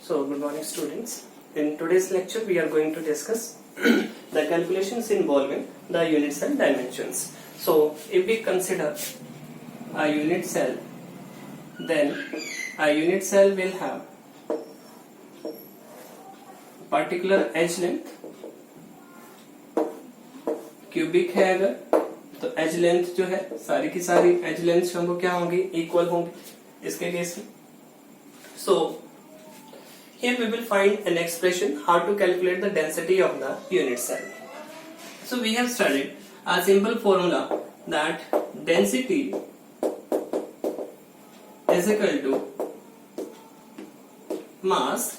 So, good morning students. In today's lecture we are going to discuss the calculations involving the unit cell dimensions. So, if we consider a unit cell, then a unit cell will have particular edge length, cubic है अगर तो as length जो है सारी की सारी as length हमको क्या होंगी, इक्वल होंगी इसके केस में. So here we will find an expression how to calculate the density of the unit cell. So we have studied a simple formula that density is equal to mass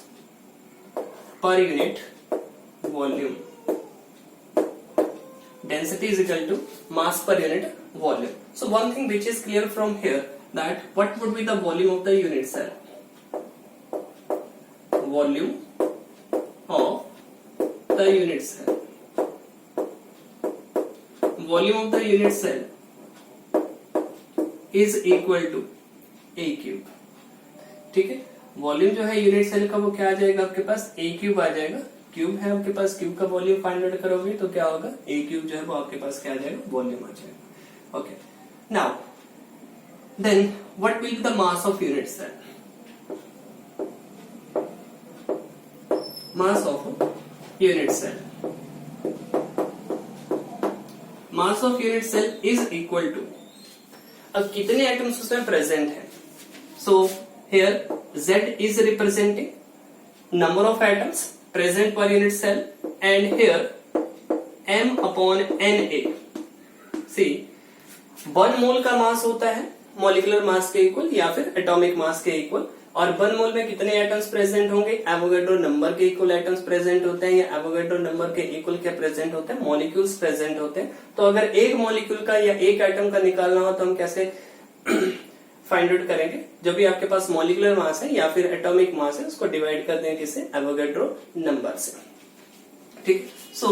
per unit volume. Density is equal to mass per unit volume. So one thing which is clear from here, that what would be the volume of the unit cell? Volume of the unit cell. Volume of the unit cell is equal to A cube. ठीक है, volume जो है unit cell का वो क्या आ जाएगा आपके पास, A cube आ जाएगा. क्यूब है आपके पास, क्यूब का वॉल्यूम फाइंड आउट करोगे तो क्या होगा, ए क्यूब जो है वो आपके पास क्या आ जाएगा, वॉल्यूम आ जाएगा. Okay, now then what will be the mass of unit cell? Mass of unit cell, mass of unit cell is equal to, अब कितने एटम्स उसमें प्रेजेंट है. So here Z is representing number of atoms present per unit cell, and here m upon Na. See, 1 मोल का मास होता है molecular मास के equal या फिर एटॉमिक मास के इक्वल, और 1 मोल में कितने एटम्स प्रेजेंट होंगे, एवोगैड्रो नंबर के इक्वल एटम्स प्रेजेंट होते हैं, या एवोगैड्रो नंबर के इक्वल क्या प्रेजेंट होते हैं, मॉलिक्यूल्स प्रेजेंट होते हैं. तो अगर एक मॉलिक्यूल का या एक एटम का निकालना हो तो हम कैसे फाइंड आउट करेंगे, जो भी आपके पास मॉलिक्यूलर मास है या फिर एटॉमिक मास है उसको डिवाइड कर देंगे किससे, एवोगैड्रो नंबर से. ठीक, so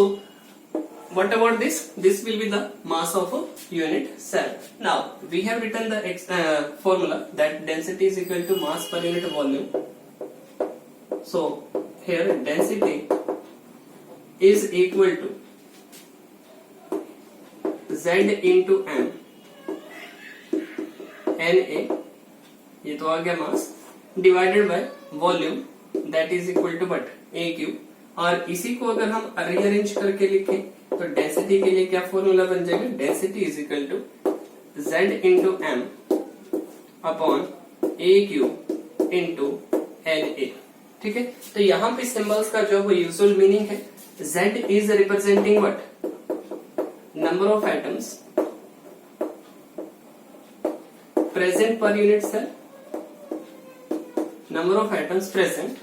what about this, this will be the mass of a unit cell. Now we have written the formula that density is equal to mass per unit volume. So here density is equal to Z into M, Na, ये तो आ गया mass, divided by volume that is equal to but A cube. और इसी को अगर हम rearrange करके लिखें तो डेंसिटी के लिए क्या फॉर्मूला बन जाएगा, density is equal to Z into M upon A cube into Na. ठीक है, तो यहाँ पे सिंबल्स का जो यूजुअल मीनिंग है, Z is representing what, number of atoms present per unit cell, number of atoms present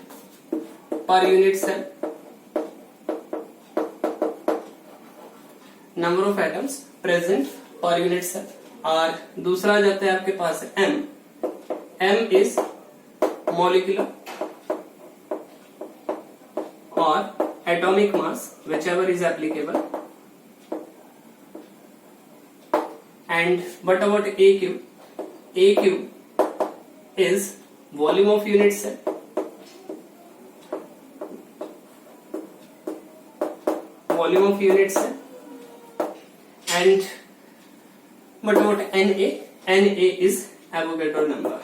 per unit cell, number of atoms present per unit cell. और दूसरा जाता है आपके पास M, M is molecular और atomic mass whichever is applicable. And what about A cube? A cube is volume of unit cell, volume of unit cell. And what about Na? Na is Avogadro number.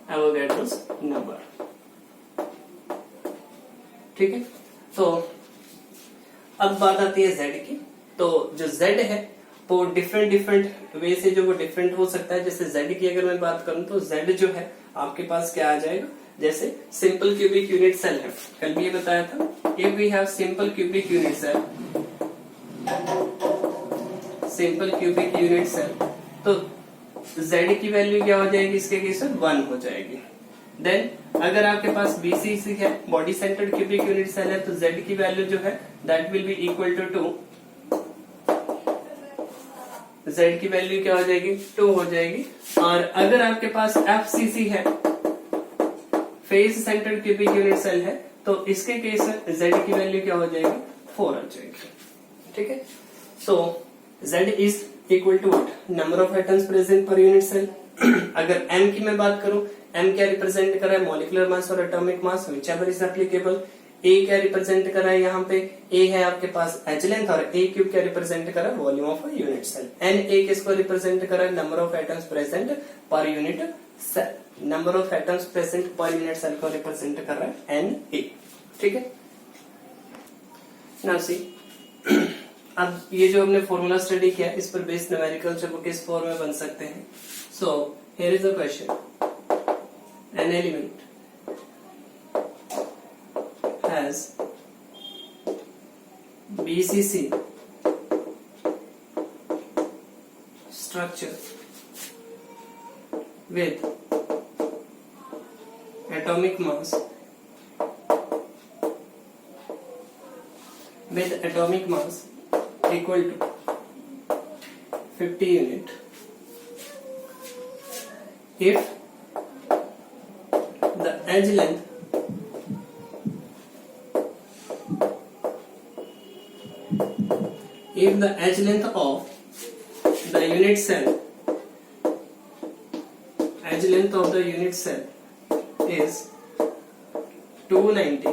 Avogadro's number. ठीक है, तो अब बात आती है Z की. तो जो Z है वो डिफरेंट वे से जो वो डिफरेंट हो सकता है. जैसे Z की अगर मैं बात करूं तो Z जो है आपके पास क्या आ जाएगा, जैसे सिंपल क्यूबिक यूनिट सेल है, कल भी ये बताया था. If we have simple cubic unit cell, simple cubic unit cell, तो Z की वैल्यू क्या हो जाएगी इसके केस में, 1 हो जाएगी. देन अगर आपके पास BCC है, body centred cubic unit cell है, तो Z की वैल्यू जो है that will be equal to 2. Z की वैल्यू क्या हो जाएगी, 2 हो जाएगी. और अगर आपके पास FCC है, face centred cubic unit cell है, तो इसके केस में Z की वैल्यू क्या हो जाएगी, 4 आ जाएगी. ठीक है, so Z is equal to what, number of atoms present per unit cell. अगर m की मैं बात करूं, m क्या रिप्रेजेंट कर रहा है, मॉलिक्यूलर मास और atomic mass, whichever is applicable. a क्या रिप्रेजेंट कर रहा है, यहाँ पे a है आपके पास एच लेंथ, और a क्यूब क्या रिप्रेजेंट कर रहा है, volume of unit cell. n a किसको रिप्रेजेंट कर रहा है, number of atoms present per unit cell. Number of atoms present per unit cell को रिप्रेजेंट कर रहा है Na। ठीक है, नाउ सी, अब ये जो हमने फॉर्मूला स्टडी किया, इस पर बेस्ड न्यूमेरिकल जो किस फॉर्म में बन सकते हैं। So here is the question, an element has BCC structure with atomic mass equal to 50 unit if the edge length of the unit cell is 290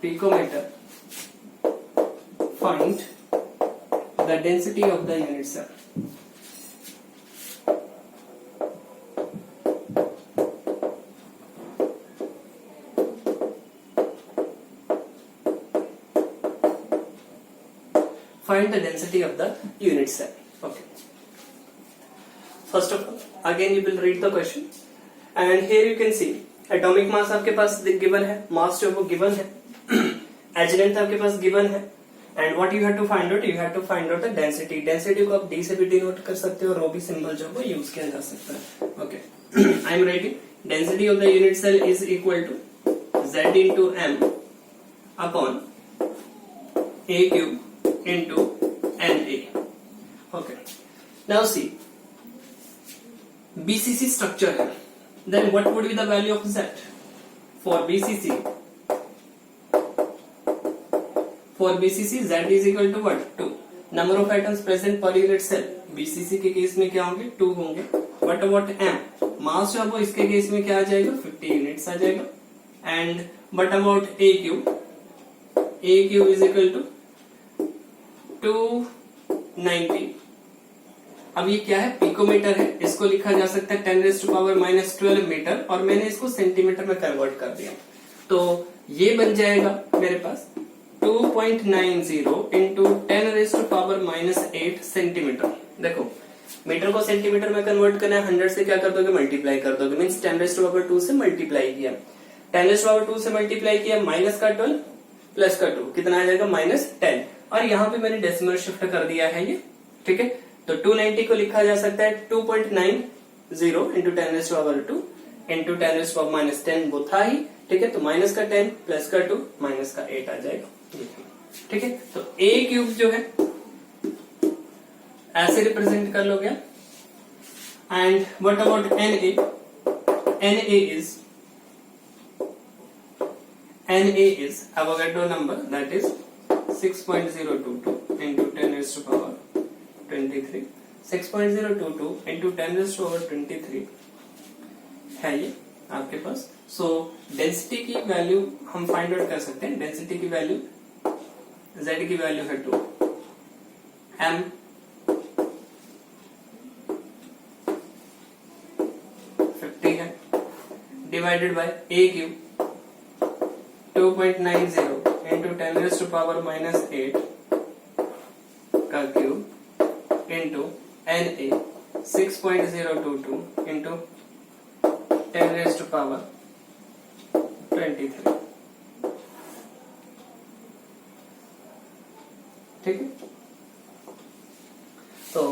picometer, find the density of the unit cell. Find the density of the unit cell. Okay. First of all, again you will read the question, and here you can see atomic mass आपके पास given है, mass जो वो given है, edge length आपके पास given है, and what you have to find out? You have to find out the density. Density को आप D से भी denote कर सकते हो, और ρ symbol जो वो use किया जा सकता है. Okay. I am writing density of the unit cell is equal to Z into M upon A cube into Na. Okay. Now see, BCC structure है. Then what would be the value of Z? For BCC, Z is equal to what? 2. Number of atoms present per unit cell. BCC के case में क्या होंगे? 2 होंगे. But what M? Mass जो है वो इसके केस में क्या आ जाएगा? 50 units आ जाएगा. And but about A cube is equal to 290. अब ये क्या है? पिकोमीटर है, इसको लिखा जा सकता है 10⁻⁻12 मीटर, और मैंने इसको सेंटीमीटर में कन्वर्ट कर दिया, तो ये बन जाएगा मेरे पास 2.90 इंटू 10⁻⁸ सेंटीमीटर। देखो, मीटर को सेंटीमीटर में कन्वर्ट करना है, 100 से क्या कर दोगे? मल्टीप्लाई कर दोगे, मीन्स 10⁻² से मल्टीप्लाई किया, 10⁻² से मल्टीप्लाई किया, माइनस का 12 प्लस का 2, कितना आ जाएगा? -10, और यहाँ पे मैंने डेसिमल शिफ्ट कर दिया है ये। ठीक है, तो 290 को लिखा जा सकता है 2.90 इंटू 10⁻² इंटू 10⁻−10, वो था ही। ठीक है, तो माइनस का 10 प्लस का 2 माइनस का 8 आ जाएगा। ठीक है, तो A क्यूब जो है ऐसे रिप्रेजेंट कर लोगे। And what about Na is Avogadro number, that is 6.022 into 10⁻23, 6.022 into 10⁻23 है ये आपके पास। सो डेंसिटी की वैल्यू हम फाइंड आउट कर सकते हैं। डेंसिटी की वैल्यू, Z की वैल्यू है 2, M 50 है, divided by A cube 2.90 into 10⁻⁻8 का क्यूब इंटू Na 6.022 इंटू 10⁻23। ठीक है, तो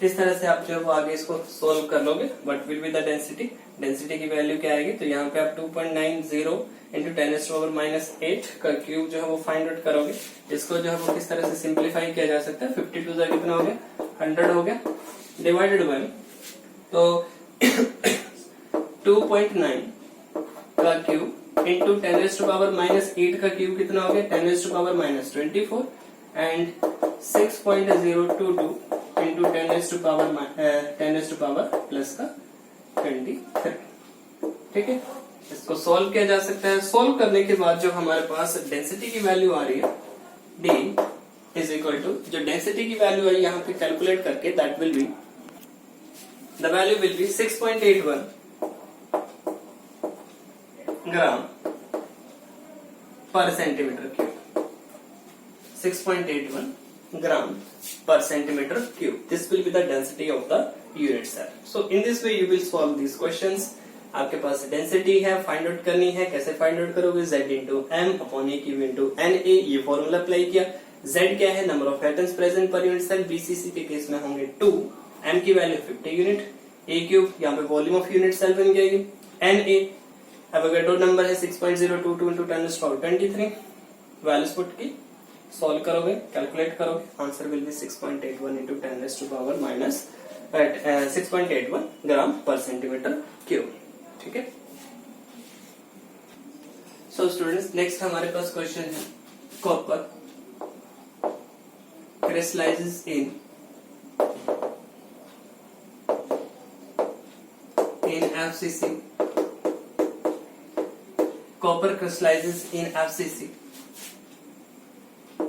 इस तरह से आप जो है वो आगे इसको सोल्व कर लोगे। What will be the density? Density की वैल्यू क्या आएगी? तो यहाँ पे आप 2.90 इंटू 10⁻⁻8 का क्यूब जो है वो फाइंड आउट करोगे। इसको जो है वो किस तरह से सिंप्लीफाई किया जा सकता है? 52 से कितना हो गया? 100 हो गया, डिवाइडेड बाय, तो 2.9 का क्यूब इंटू 10⁻⁻8 का क्यूब कितना हो गया? 10⁻⁻24 एंड 6.022 इंटू 10⁻⁻⁻+ का 23। ठीक है, इसको सॉल्व किया जा सकता है। सॉल्व करने के बाद जो हमारे पास डेंसिटी की वैल्यू आ रही है D इज इक्वल टू, जो डेंसिटी की वैल्यू है यहाँ पे कैलकुलेट करके, that will be, the value will be 6.81 gram per centimetre cube. 6.81 gram per centimeter cube. This will be the density of the unit cell. So in this way you will solve these questions. आपके पास density है, find out करनी है। कैसे find out करोगे? Z into M upon ए cube into NA, ये formula apply किया। Z क्या है? Number of atoms present per unit cell. BCC के केस में होंगे 2, M की वैल्यू 50 यूनिट, A क्यूब यहाँ पे वॉल्यूम ऑफ यूनिट सेल बन जाएगी। NA एवोगाड्रो नंबर है 6.022 इंटू 10⁻23। वैल्यूज पुट की सॉल्व करोगे, कैलकुलेट करोगे, answer will be 6.81 into 10⁻⁻6.81 gram per centimetre cube. ठीक है, सो स्टूडेंट्स नेक्स्ट हमारे पास क्वेश्चन है, copper crystallizes in FCC. Copper crystallizes in FCC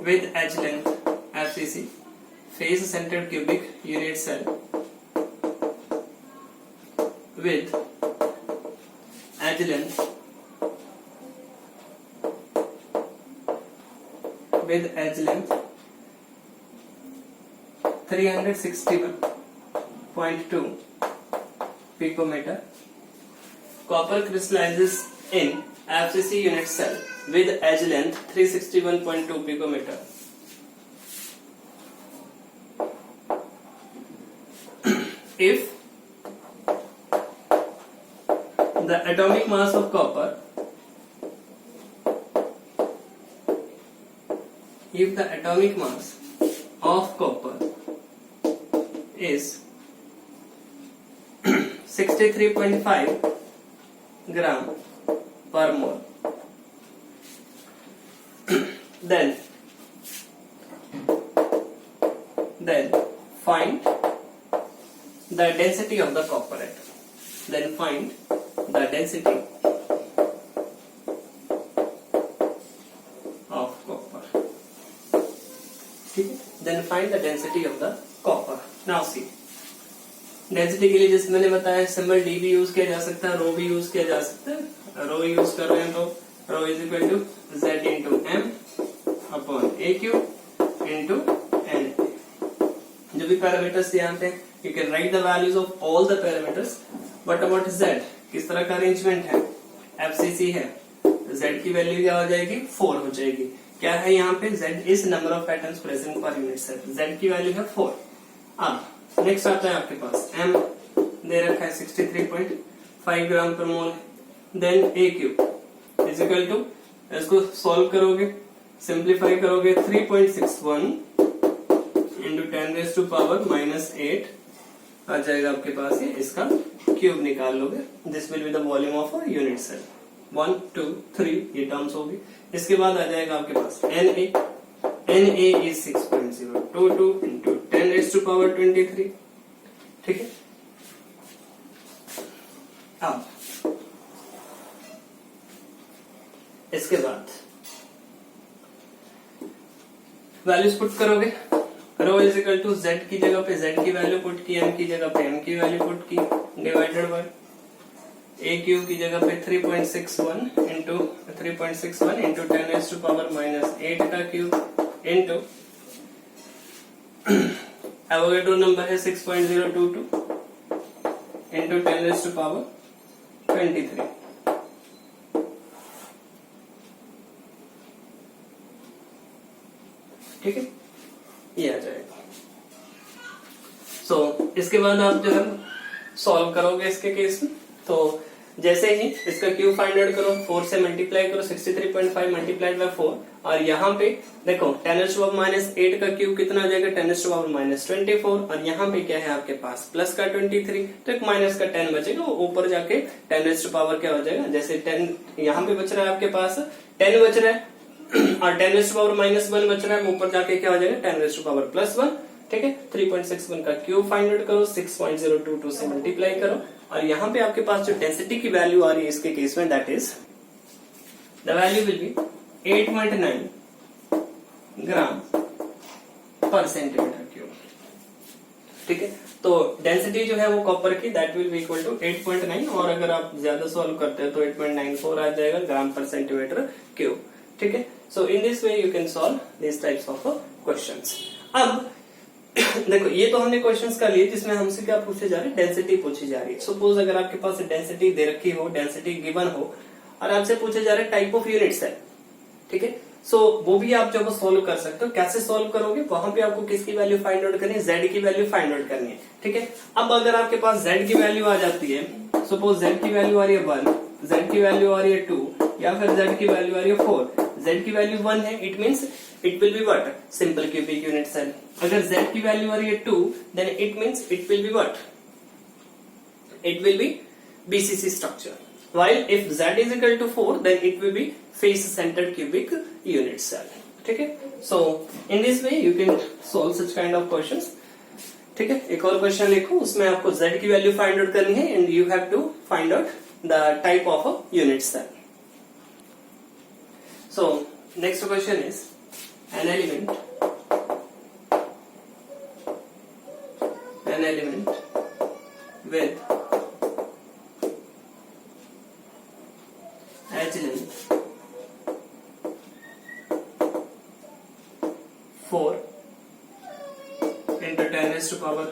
with edge length FCC, face centered cubic unit cell with edge length with edge length 361.2 picometer. Copper crystallizes in FCC unit cell with edge length 361.2 picometer. If the atomic mass of copper is 63.5 gram per mole, then find the density of the copper atom. Then find the density of copper. Then find the density of the copper. Now see, density के लिए जैसे मैंने बताया, symbol D भी use किया जा सकता है, रो भी यूज किया जा सकता है। रो यूज कर रहे हैं तो rho is equal to Z into M upon A cube into N. जो भी पैरामीटर्स यहाँ पे, you can write the values of all the parameters. But about Z, किस तरह का अरेंजमेंट है? FCC है, Z की वैल्यू क्या हो जाएगी? 4 हो जाएगी। क्या है यहाँ पे? Z is number of atoms present per unit cell, Z की वैल्यू है 4। अब नेक्स्ट आता है आपके पास M दे रखा है 63.5 gram per mole. Then A cube is equal to, इसको सॉल्व करोगे, सिंप्लीफाई करोगे, 3.61 इंटू 10⁻⁻8 आ जाएगा आपके पास। ये इसका क्यूब निकाल लोगे, this will be the volume of a unit cell. 1 2 3 ये टर्म्स होगी। इसके बाद आ जाएगा आपके पास NA is 6.022 इंटू 10⁻23। ठीक है, अब इसके बाद वैल्यूज पुट करोगे। रो इज इक्वल टू Z की जगह पे Z की वैल्यू पुट की, M की जगह पे M की वैल्यू पुट की, डिवाइडेड बाय A क्यूब की जगह पे 3.61 इंटू 10⁻⁻8 का क्यूब इंटू एवोगाड्रो नंबर है 6.022 इंटू 10⁻23। ठीक है, ये आ जाएगा। सो इसके बाद आप जो है सॉल्व करोगे इसके केस में। तो जैसे ही इसका क्यूब फाइंड आउट करो, 4 से मल्टीप्लाई करो, 63.5 मल्टीप्लाइड बाय 4, और यहाँ पे देखो 10⁻⁻8 का क्यूब कितना हो जाएगा? 10⁻⁻24। और यहाँ पे क्या है आपके पास? प्लस का 23, तो एक माइनस का 10 बचेगा, वो ऊपर जाके 10⁻क्या हो जाएगा? जैसे 10 यहाँ पे बच रहा है आपके पास 10 बच रहा है और 10⁻⁻1 बच रहा है, ऊपर जाके क्या हो जाएगा? 10⁻+1 ठीक है। 3.61 का क्यूब फाइंड आउट करो, 6.022 से मल्टीप्लाई करो, और यहाँ पे आपके पास जो डेंसिटी की वैल्यू आ रही है इसके केस में, that is the value will be 8.9 gram per centimetre cube. ठीक है, तो डेंसिटी जो है वो कॉपर की that will be equal to 8.9, और अगर आप ज्यादा सॉल्व करते हैं तो 8.94 आ जाएगा ग्राम पर सेंटीमीटर क्यूब। ठीक है, so in this way you can solve this types of questions. अब देखो, ये तो हमने क्वेश्चंस का लिए जिसमें हमसे क्या पूछे जा रहे हैं, डेंसिटी पूछी जा रही है। सपोज अगर आपके पास डेंसिटी दे रखी हो, डेंसिटी गिवन हो, और आपसे पूछे जा रहे हैं टाइप ऑफ यूनिट्स है। ठीक है, सो वो भी आप जो सोल्व कर सकते हो। कैसे सोल्व करोगे, वहां पे आपको किसकी वैल्यू फाइंड आउट करनी है, जेड की वैल्यू फाइंड आउट करनी है। ठीक है, अब अगर आपके पास जेड की वैल्यू आ जाती है, सपोज जेड की वैल्यू आ रही है 1, जेड की वैल्यू आ रही है 2, या फिर जेड की वैल्यू आ रही है 4, जेड की वैल्यू 1 है, it means it will be what, simple cubic unit cell. अगर जेड की वैल्यू आ रही है 2, then it means it will be what, it will be BCC structure. While if z is equal to 4, then it will be face-centered cubic unit cell. ठीक है, so in this way you can solve such kind of questions. ठीक है, एक और question लिखो, उसमें आपको z की वैल्यू फाइंड आउट करनी है and you have to find out the type of a unit cell. So next question is an element with edge length 4 into 10 raised to power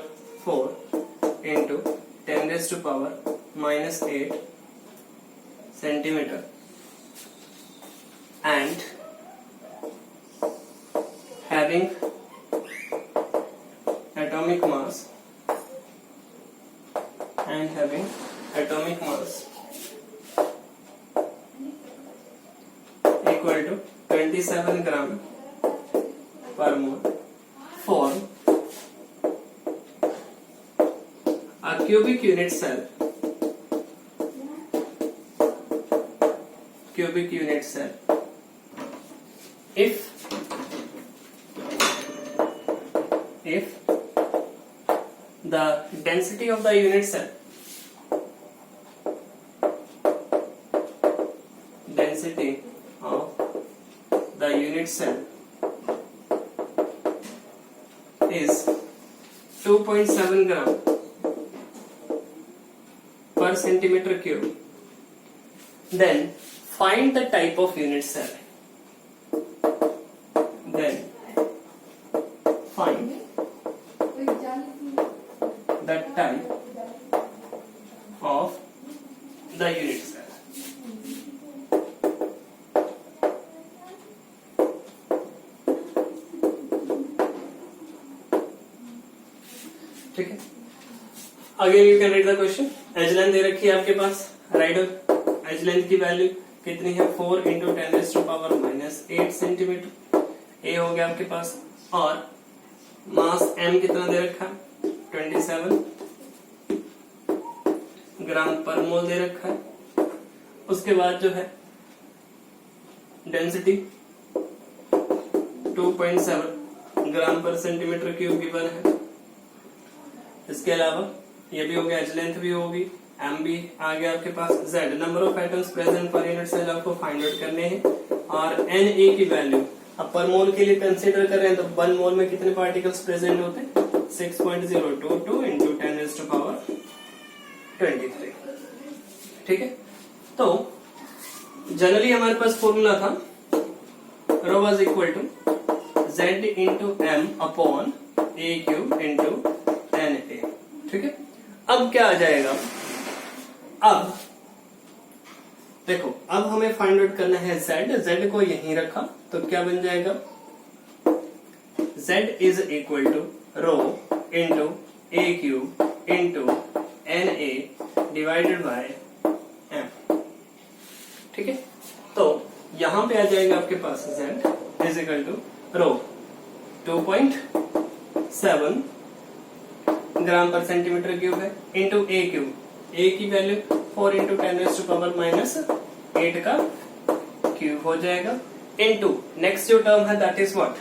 4 into 10 raised to power minus 8 centimeter and having atomic mass equal to 27 gram per mole form a cubic unit cell if the density of the unit cell is 2.7 gram per centimeter cube, then find the type of unit cell. Find the type of the unit cell. ठीक है, again you can read the question. Edge length दे रखी है आपके पास, right, edge length की value कितनी है, 4 into 10 raised to power minus 8 centimetre, a हो गया आपके पास, और मास एम कितना दे रखा, 27 ग्राम पर मोल दे रखा है। उसके बाद जो है density 2.7 gram per centimetre cube given है। इसके अलावा ये भी हो गया, एज लेंथ भी होगी, एम भी आ गया आपके पास, Z number of atoms present per unit cell आपको फाइंड आउट करने हैं, और एन ए की वैल्यू अब पर मोल के लिए कंसीडर कर रहे हैं तो 1 मोल में कितने पार्टिकल्स प्रेजेंट होते हैं, 6.022 इंटू 10 रेज़्ड टू पावर 23। ठीक है, तो जनरली हमारे पास फॉर्मूला था rho was equal to Z into M upon A cube into N A. ठीक है, अब क्या आ जाएगा, अब देखो, अब हमें फाइंड आउट करना है जेड को यहीं रखा तो क्या बन जाएगा, z is equal to rho into A cube into N A divided by M. ठीक है, तो यहां पे आ जाएगा आपके पास z is equal to rho 2.7 gram per centimetre cube है इंटू ए क्यूब, ए की value 4 into 10 raised to power minus 8 का क्यूब हो जाएगा, इंटू नेक्स्ट जो टर्म है that is what,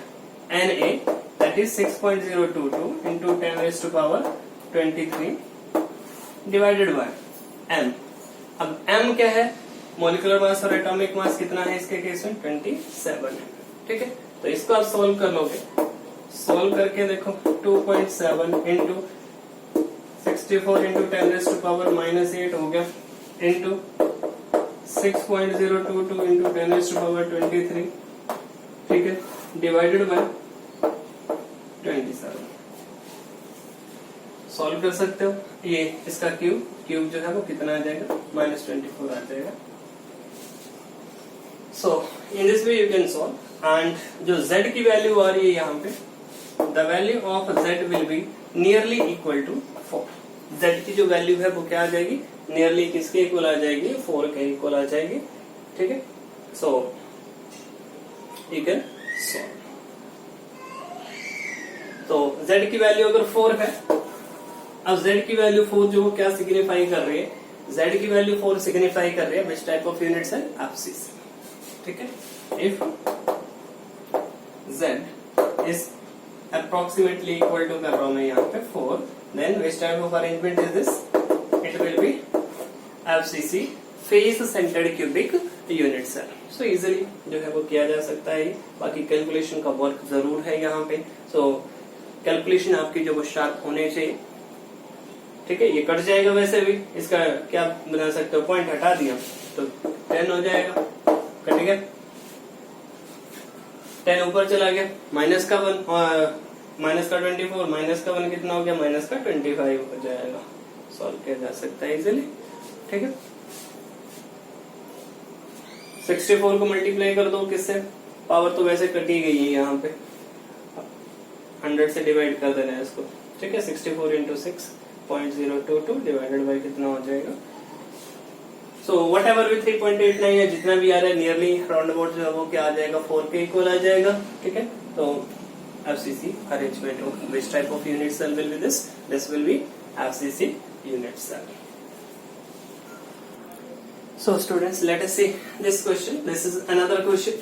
N A that that is 6.022 into 10 raised to power 23 divided by m। अब m क्या है, मोलिकुलर मास और एटॉमिक मास कितना है इसके केस में 27 है। ठीक है, तो इसको आप सोल्व कर लोगे, सोल्व करके देखो 2.7 into 64 into 10 raised to power -8 हो गया into 6.022 into 10 raised to power 23, ठीक है, डिवाइडेड बाय 27। सॉल्व कर सकते हो, ये इसका क्यूब जो है वो कितना आ जाएगा -24 आ जाएगा। So in this way you can solve. And जो z की वैल्यू आ रही है यहाँ पे, the value of z will be nearly equal to 4। z की जो वैल्यू है वो क्या आ जाएगी, नियरली किसके इक्वल आ जाएगी, 4 के इक्वल आ जाएगी। ठीक है, सो यू कैन सॉल्व। तो z की वैल्यू अगर 4 है, अब z की वैल्यू 4 जो क्या सिग्निफाई कर रही है, z की वैल्यू 4 सिग्निफाई कर रही है which type of unit cell, FCC. ठीक है, if z is approximately equal to कर रहा हूं मैं यहाँ पे 4, then which type of arrangement is this, it will be FCC face centered cubic unit cell। so easily जो है वो किया जा सकता है। बाकी कैलकुलेशन का वर्क जरूर है यहाँ पे, so कैलकुलेशन आपकी जो वो शार्प होने चाहिए। ठीक है, ये कट जाएगा, वैसे भी इसका क्या बना सकते हो, पॉइंट हटा दिया तो 10 हो जाएगा, कट गया, 10 ऊपर चला गया, माइनस का 1 माइनस का 24 माइनस का 1 कितना हो गया, माइनस का 25 हो जाएगा। सॉल्व किया जा सकता है इजीली। ठीक है, 64 को मल्टीप्लाई कर दो किससे, पावर तो वैसे कट ही गई है यहाँ पे, 100 से डिवाइड कर देना है इसको। ठीक है, 64 इंटू 6.022 डिवाइडेड बाई कितना हो जाएगा, सो वट एवर भी 3.89 है, जितना भी आ रहा है नियरली राउंड अबाउट जो है वो क्या आ जाएगा, 4 के इक्वल आ जाएगा। ठीक है, तो FCC arrangement of which type of unit cell will be this? This will be FCC unit cell. So students, let us see this question. This is another question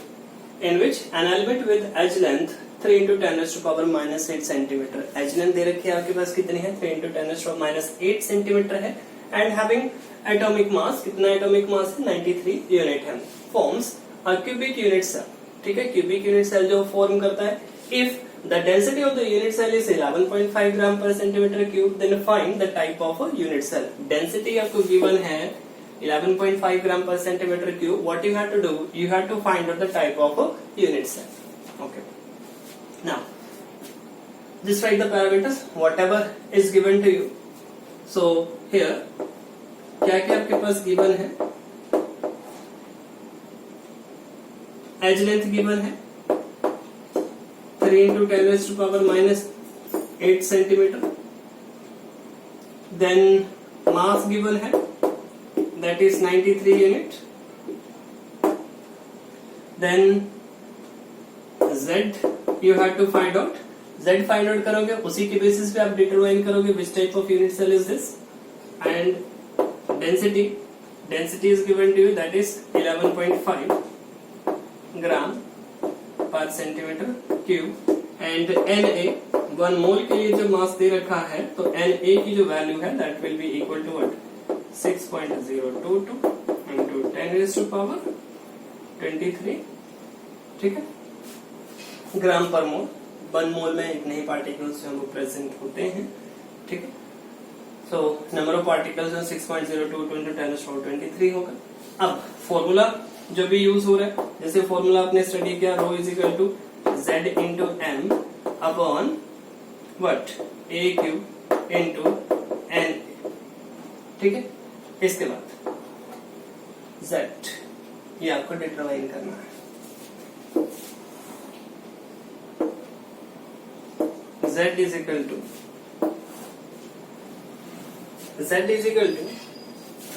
in which an element with edge length 3 into 10 raised to power -8 centimeter, edge length दे रखी है आपके पास कितनी है, 3 into 10 raised to power -8 centimeter है, and having atomic mass, कितना atomic mass है, 93 unit है, forms a cubic unit cell। ठीक है, cubic unit cell जो form करता है, if the density of the unit cell is 11.5 gram per centimeter cube, then find the type of a unit cell। density आपको given है 11.5 gram per centimeter cube, what you have to do, you have to find out the type of a unit cell। okay, now just write the parameters whatever is given to you। so here क्या क्या आपके पास given है, edge length given है 3 into 10 raised to power -8 centimeter, then mass given है that is 93 unit, then z you have to find out, z find out करोगे, उसी के basis पे आप डिटरमाइन करोगे which type of unit cell is this, and density is given to you that is 11.5 gram पर centimetre cube, and Na 1 मोल के लिए जो मास दे रखा है, तो Na की जो वैल्यू है that will be equal to what, 6.022 into 10 raised to power 23। ठीक है, ग्राम पर मोल, 1 मोल में इतने ही पार्टिकल्स जो वो प्रेजेंट होते हैं। ठीक है, so number of particles 6.022 into 10 raised to power 23 होगा। अब फॉर्मूला जो भी यूज हो रहा है, जैसे फॉर्मूला आपने स्टडी किया, rho is equal to z into M upon वट, a क्यूब इंटू n। ठीक है, इसके बाद z ये आपको डिटरमाइन करना है, z is equal to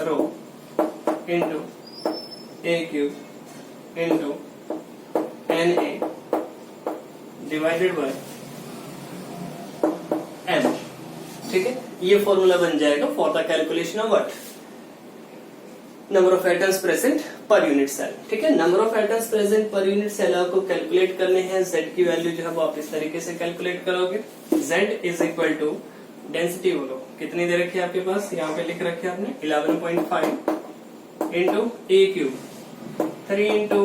rho into a cube into Na divided by m। ठीक है, ये फॉर्मूला बन जाएगा for the calculation of what, number of atoms present per unit cell. ठीक है, number of atoms present per unit cell आपको calculate करने हैं। Z की वैल्यू जो है वो आप इस तरीके से कैलकुलेट करोगे। Z is equal to density बोलो कितनी दे रखी है आपके पास, यहाँ पे लिख रखी है आपने 11.5 इंटू ए क्यूब 3 इंटू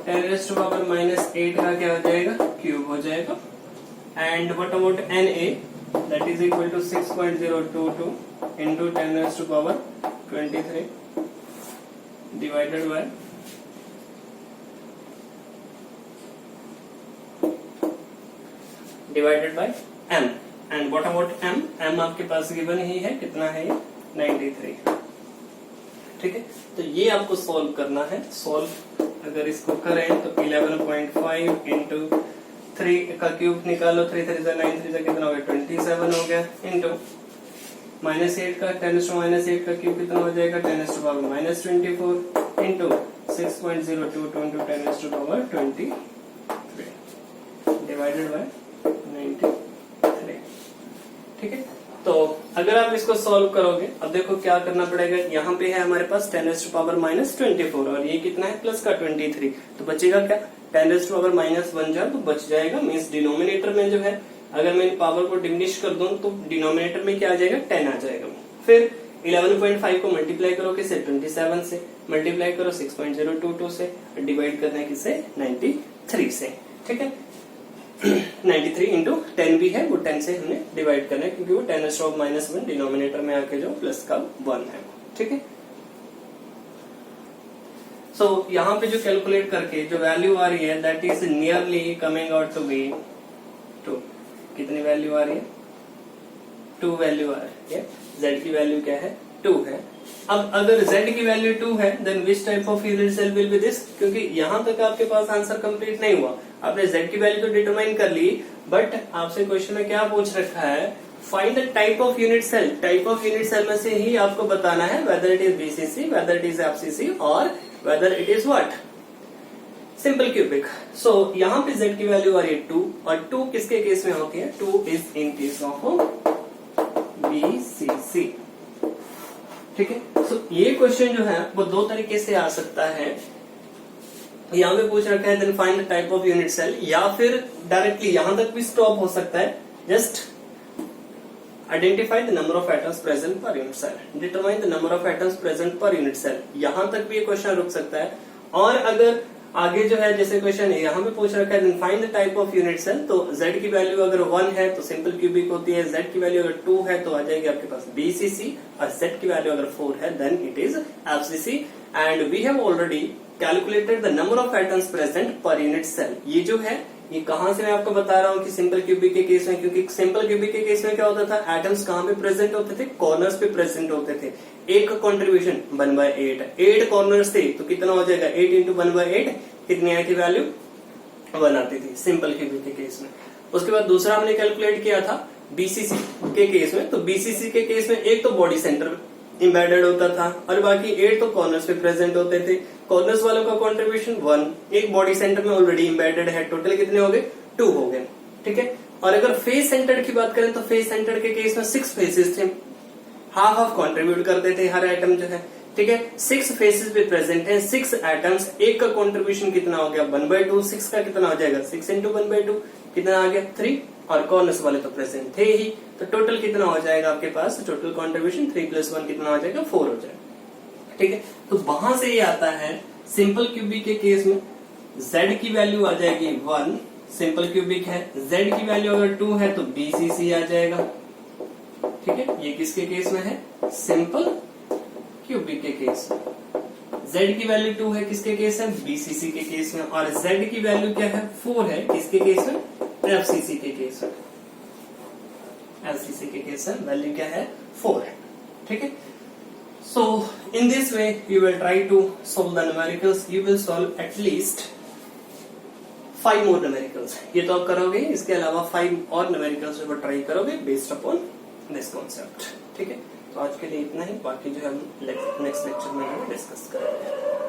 10⁻⁻8 का क्या हो जाएगा, क्यूब हो जाएगा। And what about Na, that is equal to 6.022 into 10⁻23 divided by m। and what about m? m आपके पास गिवन ही है, कितना है ये 93। ठीक है, तो ये आपको सॉल्व करना है। सॉल्व अगर इसको करें तो 11.5 इंटू 3 का क्यूब निकालो, 3 3 9 3 कितना हो गया 27 हो गया, इंटू -8 का 10⁻⁻8 का क्यूब कितना हो जाएगा 10⁻⁻24 इंटू 6.022 इंटू 10⁻23 डिवाइडेड बाय 93। ठीक है, तो अगर आप इसको सॉल्व करोगे, अब देखो क्या करना पड़ेगा, यहाँ पे है हमारे पास 10⁻⁻24 और ये कितना है प्लस का 23, तो बचेगा क्या 10⁻⁻1 जाए तो बच जाएगा। मींस डिनोमिनेटर में जो है अगर मैं पावर को डिमिनिश कर दूं तो डिनोमिनेटर में क्या आ जाएगा 10 आ जाएगा। फिर 11.5 को मल्टीप्लाई करो किसे 27 से, मल्टीप्लाई करो 6.022 से, डिवाइड करना है किसे 93 से। ठीक है, 93 इंटू 10 भी है, वो 10 से हमने डिवाइड करना है क्योंकि वो 10⁻⁻1 डिनोमिनेटर में आके जो प्लस का 1 है। ठीक है, सो यहाँ पे जो कैलकुलेट करके जो वैल्यू आ रही है that is nearly coming out to be 2। कितनी वैल्यू आ रही है 2 वैल्यू आ रही है। Z की वैल्यू क्या है 2 है। अब अगर Z की वैल्यू 2 है then which type of unit cell will be this, क्योंकि यहाँ तक आपके पास आंसर कंप्लीट नहीं हुआ, आपने Z की वैल्यू तो डिटरमाइन कर ली, बट आपसे क्वेश्चन में क्या पूछ रखा है find the type of unit cell. Type of unit cell में से ही आपको बताना है whether it is BCC, whether it is FCC और whether it is what simple cubic. So यहाँ पे Z की वैल्यू आ रही है 2 और 2 किसके केस में होती है 2 is in case of BCC। ठीक है, सो ये क्वेश्चन जो है वो दो तरीके से आ सकता है। यहाँ पे पूछ रखा है then find the type of unit cell, या फिर डायरेक्टली यहां तक भी स्टॉप हो सकता है, just identify the number of atoms present per unit cell, determine the number of atoms present per unit cell, यहां तक भी ये क्वेश्चन रुक सकता है। और अगर आगे जो है जैसे क्वेश्चन है यहाँ पे पूछ रखा है find the type of unit cell, तो Z की वैल्यू अगर 1 है तो सिंपल क्यूबिक होती है, Z की वैल्यू अगर 2 है तो आ जाएगी आपके पास BCC, और Z की वैल्यू अगर 4 है then it is FCC। And we have already calculated the number of atoms present per unit cell. ये जो है ये कहां से मैं आपको बता रहा हूँ कि सिंपल क्यूबिक के केस में, क्योंकि सिंपल क्यूबिक के केस में क्या होता था एटम्स कहां पे प्रेजेंट होते थे कॉर्नर्स पे प्रेजेंट होते थे। एक कंट्रीब्यूशन 1/8 है, 8 कॉर्नर्स थे तो कितना हो जाएगा 8 इंटू 1/8 कितनी आई थी वैल्यू 1 आती थी सिंपल क्यूबिक के केस में। उसके बाद दूसरा हमने कैलकुलेट किया था BCC के केस में, तो BCC के केस में एक तो बॉडी सेंटर इम्बेडेड होता था और बाकी 8 तो कॉर्नर्स पे प्रेजेंट होते थे। कॉर्नर्स वालों का कंट्रीब्यूशन 1, एक बॉडी सेंटर में ऑलरेडी इम्बेडेड है, टोटल कितने हो गए 2 हो गए। ठीक है, और अगर फेस सेंटर की बात करें तो फेस सेंटर के केस में 6 फेसेस थे, हाफ हाफ कंट्रीब्यूट करते थे हर आइटम जो है। ठीक है, 6 फेसेस भी प्रेजेंट है, 6 एटम्स, एक का कंट्रीब्यूशन कितना हो गया 1/2, 6 का कितना हो जाएगा 6 इंटू 1/2 कितना आ गया 3, और कॉर्नर्स वाले तो प्रेजेंट थे ही, तो टोटल कितना हो जाएगा आपके पास टोटल कंट्रीब्यूशन 3 + 1 कितना हो जाएगा 4 हो जाएगा। ठीक है, तो वहां से ये आता है सिंपल क्यूबिक के केस में Z की वैल्यू आ जाएगी 1, सिंपल क्यूबिक है, Z की वैल्यू अगर 2 है तो BCC आ जाएगा। ठीक है, ये किसके केस में है सिंपल क्यूबिक के केस में। Z की वैल्यू 2 है किसके केस है BCC के केस में, और Z की वैल्यू क्या है 4 है किसके केस में FCC के केस में। FCC के केस में वैल्यू क्या है 4 है। ठीक है, so in this way you will try to solve the numericals, you will solve at least 5 more numericals। ये तो आप करोगे, इसके अलावा 5 और numericals जो ट्राई करोगे based upon this concept। ठीक है, तो आज के लिए इतना ही, बाकी जो है हम नेक्स्ट लेक्चर में डिस्कस करेंगे।